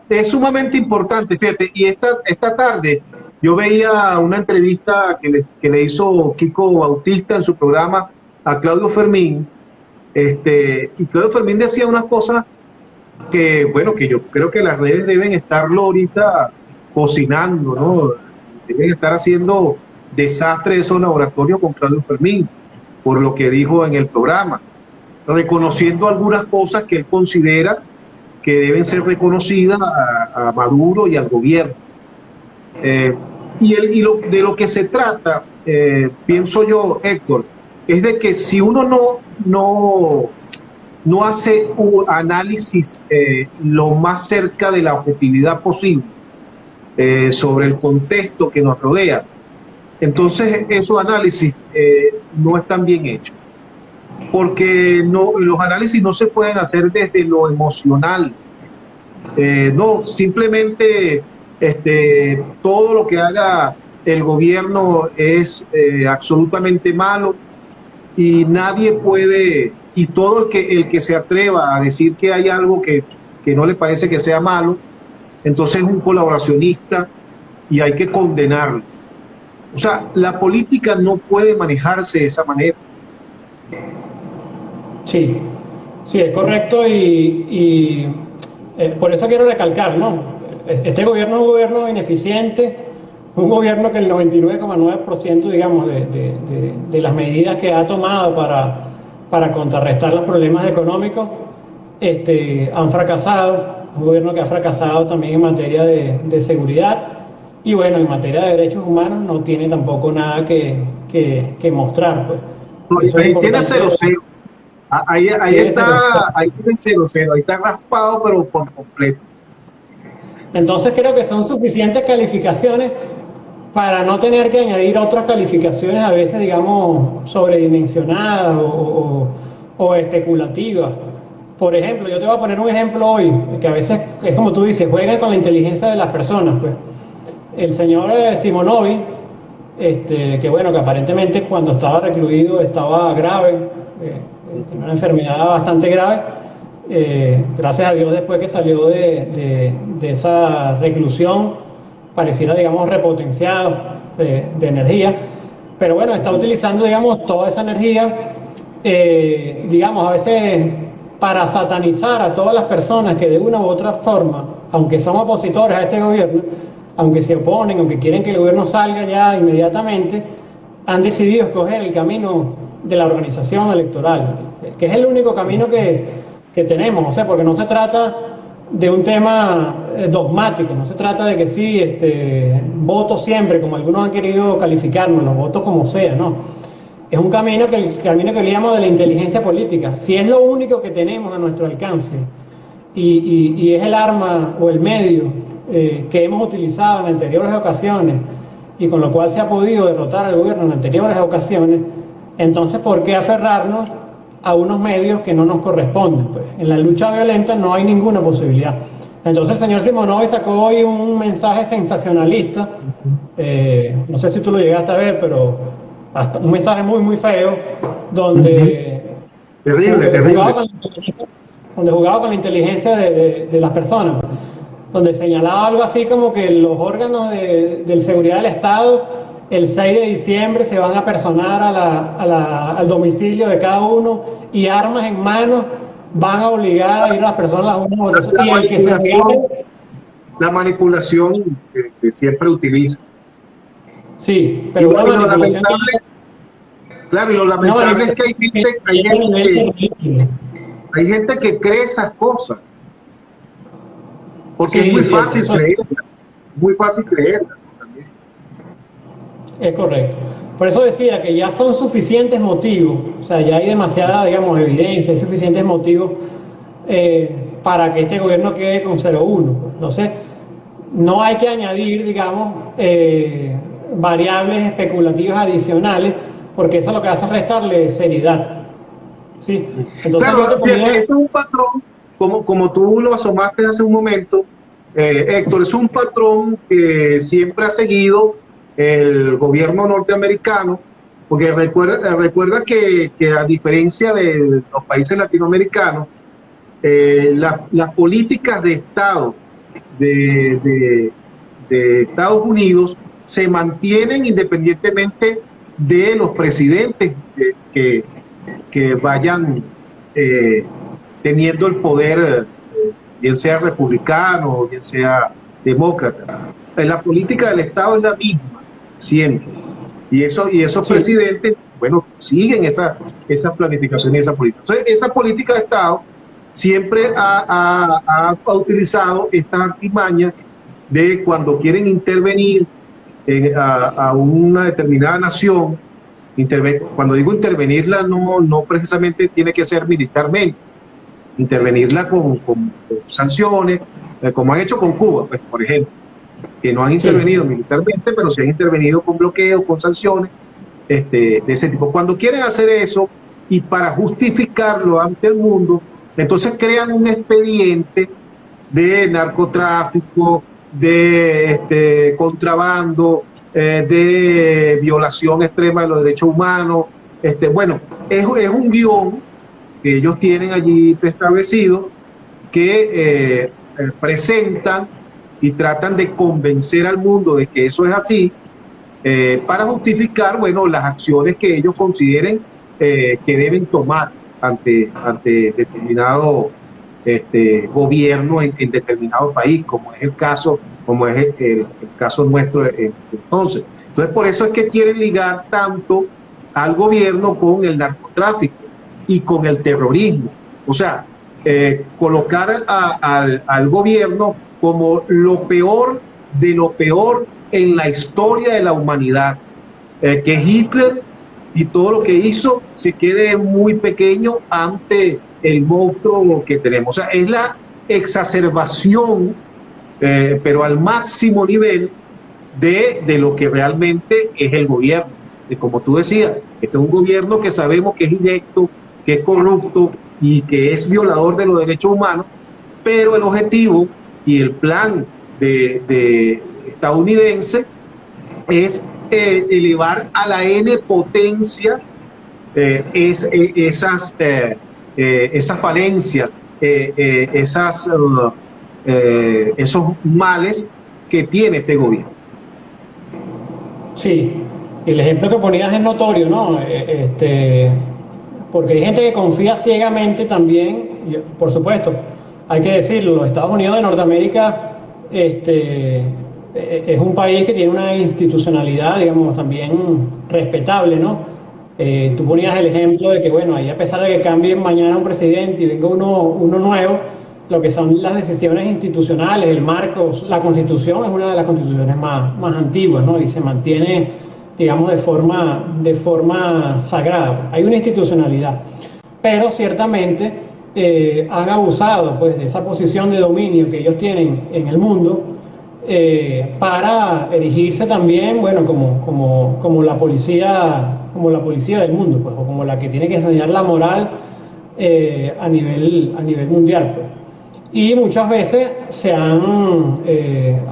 es sumamente importante, fíjate, y esta tarde yo veía una entrevista que le hizo Kiko Bautista en su programa a Claudio Fermín, y Claudio Fermín decía unas cosas que, bueno, que yo creo que las redes deben estarlo ahorita cocinando, ¿no? Deben estar haciendo desastre de esos laboratorios con Claudio Fermín, por lo que dijo en el programa. reconociendo algunas cosas que él considera que deben ser reconocidas a Maduro y al gobierno. De lo que se trata, pienso yo, Héctor, es de que si uno no hace un análisis lo más cerca de la objetividad posible sobre el contexto que nos rodea, entonces esos análisis no están bien hechos. Porque los análisis no se pueden hacer desde lo emocional. No, simplemente todo lo que haga el gobierno es absolutamente malo y nadie puede, y todo el que se atreva a decir que hay algo que no le parece que sea malo, entonces es un colaboracionista y hay que condenarlo. O sea, la política no puede manejarse de esa manera. Sí, sí, es correcto y por eso quiero recalcar, ¿no? Este gobierno es un gobierno ineficiente, un gobierno que el 99,9%, digamos, de las medidas que ha tomado para contrarrestar los problemas económicos han fracasado, un gobierno que ha fracasado también en materia de seguridad y bueno, en materia de derechos humanos no tiene tampoco nada que mostrar, pues. No, ahí tiene 0-0. Ahí está, ahí tiene 0-0, ahí está raspado, pero por completo. Entonces creo que son suficientes calificaciones para no tener que añadir otras calificaciones a veces, digamos, sobredimensionadas o especulativas. Por ejemplo, yo te voy a poner un ejemplo hoy, que a veces es como tú dices, juegan con la inteligencia de las personas, pues. El señor Simonovic, que bueno, que aparentemente cuando estaba recluido estaba grave, tenía una enfermedad bastante grave, gracias a Dios después que salió de esa reclusión pareciera, digamos, repotenciado de energía, pero bueno, está utilizando, digamos, toda esa energía, digamos, a veces para satanizar a todas las personas que de una u otra forma, aunque son opositores a este gobierno, aunque se oponen, aunque quieren que el gobierno salga ya inmediatamente, han decidido escoger el camino de la organización electoral, que es el único camino que tenemos, o sea, porque no se trata de un tema dogmático, no se trata de que sí, voto siempre, como algunos han querido calificarnos, los votos como sea, no. Es un camino el camino que llamo de la inteligencia política. Si es lo único que tenemos a nuestro alcance y es el arma o el medio que hemos utilizado en anteriores ocasiones y con lo cual se ha podido derrotar al gobierno en anteriores ocasiones, entonces ¿por qué aferrarnos a unos medios que no nos corresponden? Pues en la lucha violenta no hay ninguna posibilidad. Entonces el señor Simonovic sacó hoy un mensaje sensacionalista, no sé si tú lo llegaste a ver, pero hasta un mensaje muy muy feo, donde jugaba con la inteligencia de las personas, donde señalaba algo así como que los órganos de seguridad del Estado el 6 de diciembre se van a personar al domicilio de cada uno y armas en mano van a obligar a ir a las personas a uno. La manipulación que siempre utiliza. Sí, pero lo lamentable es que hay gente que cree esas cosas. Porque sí, es muy fácil creerla. Muy fácil creerla también. Es correcto. Por eso decía que ya son suficientes motivos, o sea, ya hay demasiada, digamos, evidencia, hay suficientes motivos para que este gobierno quede con 0-1. Entonces, no hay que añadir, digamos, variables especulativas adicionales, porque eso lo que hace es restarle seriedad. ¿Sí? Entonces, claro, ese es un patrón, como tú lo asomaste hace un momento, Héctor, es un patrón que siempre ha seguido el gobierno norteamericano, porque recuerda que a diferencia de los países latinoamericanos, las políticas de Estado de Estados Unidos se mantienen independientemente de los presidentes que vayan teniendo el poder, bien sea republicano o bien sea demócrata. La política del Estado es la misma siempre, y esos presidentes bueno, siguen esa planificación y esa política. Entonces, esa política de Estado siempre ha utilizado esta artimaña de cuando quieren intervenir a una determinada nación. Cuando digo intervenirla, no precisamente tiene que ser militarmente, intervenirla con sanciones, como han hecho con Cuba, pues, por ejemplo, que no han intervenido militarmente, pero sí han intervenido con bloqueos, con sanciones, de ese tipo. Cuando quieren hacer eso y para justificarlo ante el mundo, entonces crean un expediente de narcotráfico, de contrabando, de violación extrema de los derechos humanos. Bueno, es un guión que ellos tienen allí establecido que presentan y tratan de convencer al mundo de que eso es así, para justificar, bueno, las acciones que ellos consideren que deben tomar ante determinado gobierno en determinado país, como es el caso nuestro entonces. Entonces, por eso es que quieren ligar tanto al gobierno con el narcotráfico y con el terrorismo. O sea, colocar al gobierno como lo peor de lo peor en la historia de la humanidad, que Hitler y todo lo que hizo se quede muy pequeño ante el monstruo que tenemos. O sea, es la exacerbación, pero al máximo nivel de lo que realmente es el gobierno. Y como tú decías, este es un gobierno que sabemos que es inepto, que es corrupto y que es violador de los derechos humanos, pero el objetivo y el plan de estadounidense es elevar a la N potencia esas falencias, esos males que tiene este gobierno. Sí, el ejemplo que ponías es notorio, ¿no? Porque hay gente que confía ciegamente también, por supuesto, hay que decirlo, los Estados Unidos de Norteamérica es un país que tiene una institucionalidad, digamos, también respetable, ¿no? Tú ponías el ejemplo de que, bueno, ahí a pesar de que cambie mañana un presidente y venga uno nuevo, lo que son las decisiones institucionales, el marco, la Constitución es una de las constituciones más antiguas, ¿no? Y se mantiene, digamos, de forma sagrada. Hay una institucionalidad, pero ciertamente han abusado, pues, de esa posición de dominio que ellos tienen en el mundo, para erigirse también, bueno, como la policía del mundo, pues, o como la que tiene que enseñar la moral a nivel mundial, pues. Y muchas veces se han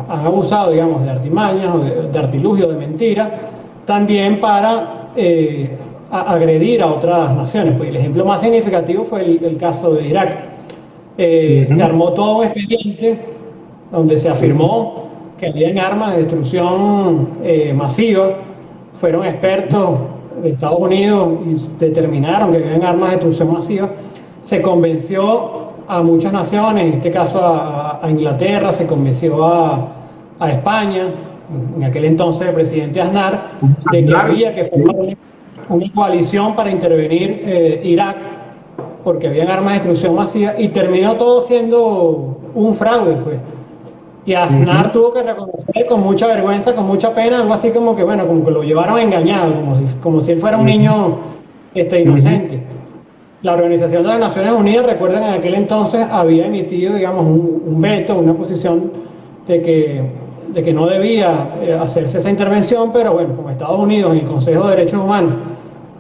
abusado, digamos, de artimañas o de artilugios, de mentiras, también para agredir a otras naciones. Pues el ejemplo más significativo fue el caso de Irak. Se armó todo un expediente donde se afirmó que habían armas de destrucción masiva. Fueron expertos de Estados Unidos y determinaron que habían armas de destrucción masiva. Se convenció a muchas naciones, en este caso a Inglaterra, se convenció a España, en aquel entonces el presidente Aznar, de que había que formar una coalición para intervenir Irak, porque habían armas de destrucción masiva, y terminó todo siendo un fraude, pues. Y Aznar tuvo que reconocer con mucha vergüenza, con mucha pena, algo así como que, bueno, como que lo llevaron engañado, como si él fuera un niño inocente. La Organización de las Naciones Unidas, recuerden, en aquel entonces había emitido, digamos, un veto, una posición de que no debía hacerse esa intervención, pero bueno, como Estados Unidos en el Consejo de Derechos Humanos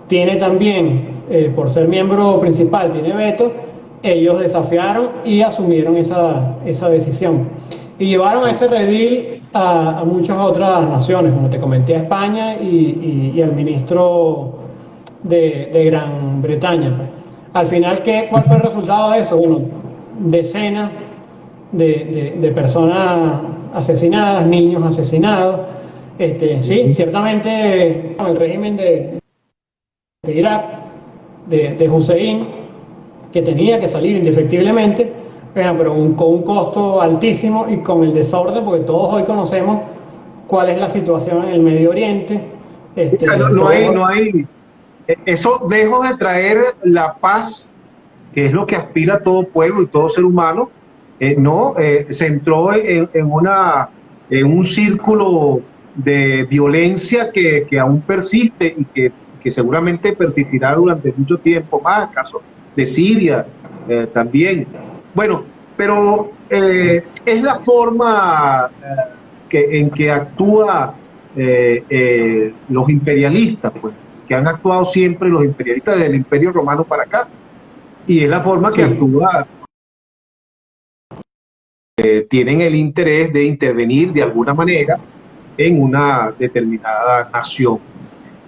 tiene también, por ser miembro principal, tiene veto, ellos desafiaron y asumieron esa decisión. Y llevaron a ese redil a muchas otras naciones, como te comenté, a España y al ministro de Gran Bretaña, pues. Al final, ¿cuál fue el resultado de eso? Bueno, decenas de personas asesinadas, niños asesinados. Sí, ciertamente el régimen de Irak, de Hussein, que tenía que salir indefectiblemente, pero con un costo altísimo y con el desorden, porque todos hoy conocemos cuál es la situación en el Medio Oriente. eso dejó de traer la paz, que es lo que aspira todo pueblo y todo ser humano, no, se entró en un círculo de violencia que aún persiste y que seguramente persistirá durante mucho tiempo más, caso de Siria también. Bueno, pero es la forma en que actúa los imperialistas, pues, que han actuado siempre los imperialistas desde el Imperio Romano para acá, y es la forma que actúa. Tienen el interés de intervenir de alguna manera en una determinada nación.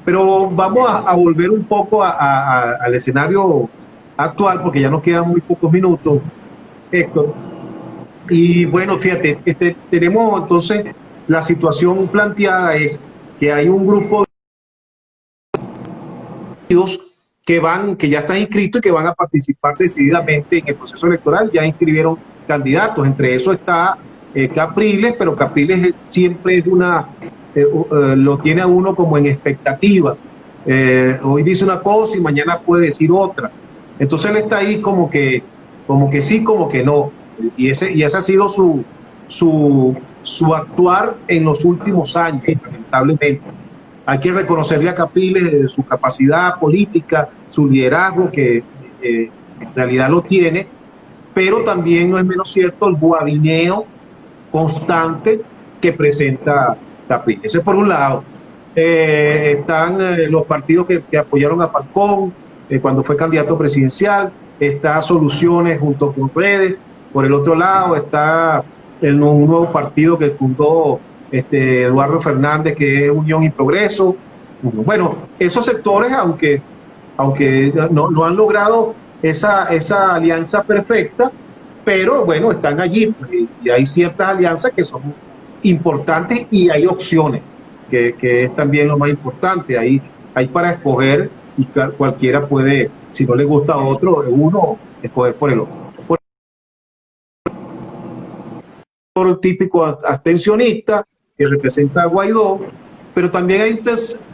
Pero vamos a volver un poco al escenario actual, porque ya nos quedan muy pocos minutos, Héctor. Y bueno, fíjate, tenemos entonces la situación planteada es que hay un grupo de que ya están inscritos y que van a participar decididamente en el proceso electoral, ya inscribieron candidatos, entre eso está Capriles, pero Capriles siempre es lo tiene a uno como en expectativa. Hoy dice una cosa y mañana puede decir otra. Entonces él está ahí como que sí, como que no. Y ese ha sido su actuar en los últimos años, lamentablemente. Hay que reconocerle a Capriles su capacidad política, su liderazgo, que en realidad lo tiene, pero también no es menos cierto el guabineo constante que presenta Capriles. Eso es por un lado. Están los partidos que apoyaron a Falcón cuando fue candidato presidencial, está Soluciones junto con Redes. Por el otro lado está un nuevo partido que fundó Eduardo Fernández, que es Unión y Progreso. Bueno, esos sectores, aunque no han logrado esa alianza perfecta, pero bueno, están allí, y hay ciertas alianzas que son importantes y hay opciones, que es también lo más importante. Hay para escoger y cualquiera puede, si no le gusta a uno, escoger por el otro. El típico abstencionista que representa a Guaidó, pero también hay un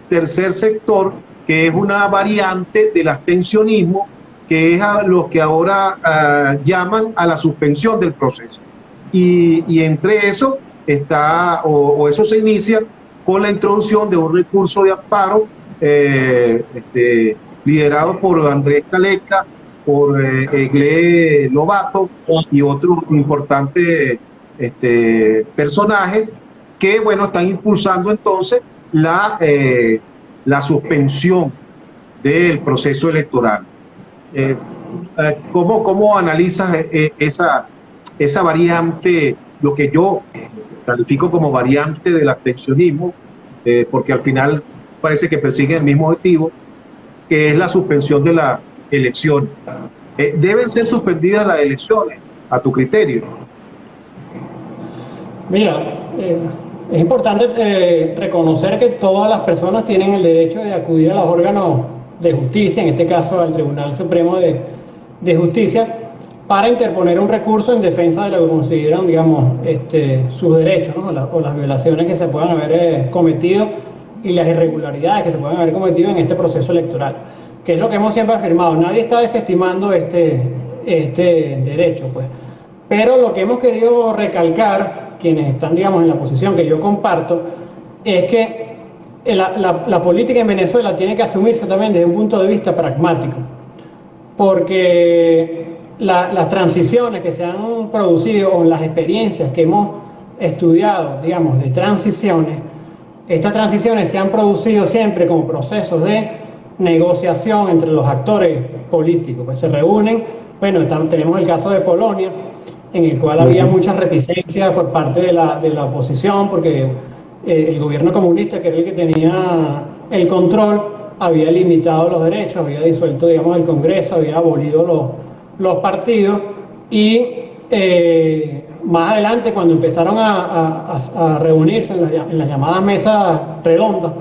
tercer sector que es una variante del abstencionismo, que es a lo que ahora llaman a la suspensión del proceso. Y entre eso está, o eso se inicia con la introducción de un recurso de amparo liderado por Andrés Caleca, por Egle Lobato y otros importantes personajes que, bueno, están impulsando entonces la suspensión del proceso electoral. ¿Cómo analizas esa variante, lo que yo califico como variante del abstencionismo, porque al final parece que persiguen el mismo objetivo, que es la suspensión de las elecciones? ¿Deben ser suspendidas las elecciones, a tu criterio? Mira, es importante reconocer que todas las personas tienen el derecho de acudir a los órganos de justicia, en este caso al Tribunal Supremo de Justicia, para interponer un recurso en defensa de lo que consideran, digamos, sus derechos, ¿no? o las violaciones que se puedan haber cometido y las irregularidades que se puedan haber cometido en este proceso electoral, que es lo que hemos siempre afirmado. Nadie está desestimando este derecho, pues. Pero lo que hemos querido recalcar, quienes están, digamos, en la posición que yo comparto, es que la política en Venezuela tiene que asumirse también desde un punto de vista pragmático, porque las transiciones que se han producido o las experiencias que hemos estudiado, digamos, de transiciones, estas transiciones se han producido siempre como procesos de negociación entre los actores políticos, pues se reúnen. Bueno, tenemos el caso de Polonia, en el cual había muchas reticencias por parte de la oposición, porque el gobierno comunista, que era el que tenía el control, había limitado los derechos, había disuelto, digamos, el Congreso, había abolido los partidos, y más adelante, cuando empezaron a reunirse en las llamadas mesas redondas,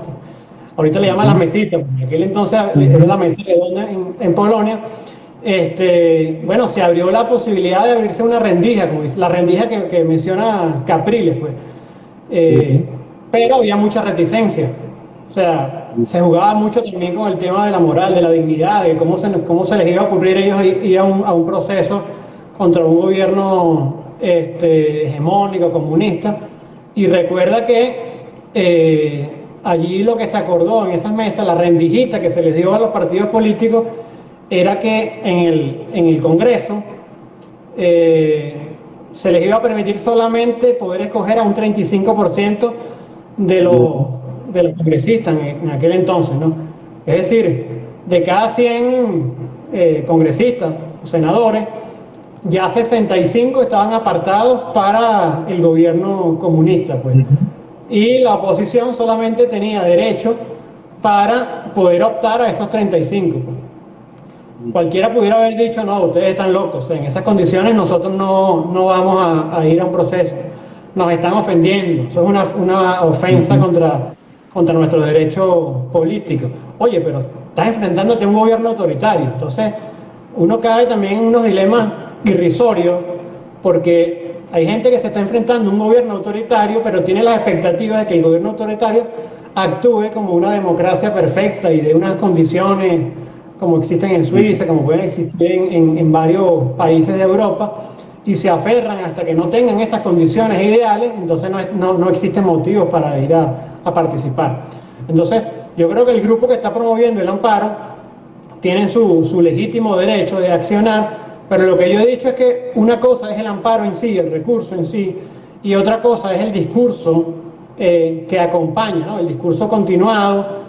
ahorita le llaman las mesitas, en aquel entonces era la mesa redonda en Polonia, bueno, se abrió la posibilidad de abrirse una rendija, como dice, la rendija que menciona Capriles, pues. Pero había mucha reticencia. O sea, se jugaba mucho también con el tema de la moral, de la dignidad, de cómo se les iba a ocurrir a ellos ir a un proceso contra un gobierno hegemónico, comunista. Y recuerda que allí lo que se acordó en esas mesas, la rendijita que se les dio a los partidos políticos, era que en el Congreso se les iba a permitir solamente poder escoger a un 35% de los congresistas en aquel entonces, ¿no? Es decir, de cada 100 congresistas o senadores, ya 65 estaban apartados para el gobierno comunista, pues. Y la oposición solamente tenía derecho para poder optar a esos 35. Cualquiera pudiera haber dicho, no, ustedes están locos, en esas condiciones nosotros no vamos a ir a un proceso, nos están ofendiendo, eso es una ofensa contra nuestro derecho político. Oye, pero estás enfrentándote a un gobierno autoritario, entonces uno cae también en unos dilemas irrisorios, porque hay gente que se está enfrentando a un gobierno autoritario, pero tiene las expectativas de que el gobierno autoritario actúe como una democracia perfecta y de unas condiciones como existen en Suiza, como pueden existir en varios países de Europa, y se aferran hasta que no tengan esas condiciones ideales, entonces no existen motivos para ir a participar. Entonces, yo creo que el grupo que está promoviendo el amparo tiene su legítimo derecho de accionar, pero lo que yo he dicho es que una cosa es el amparo en sí, el recurso en sí, y otra cosa es el discurso que acompaña, ¿no? El discurso continuado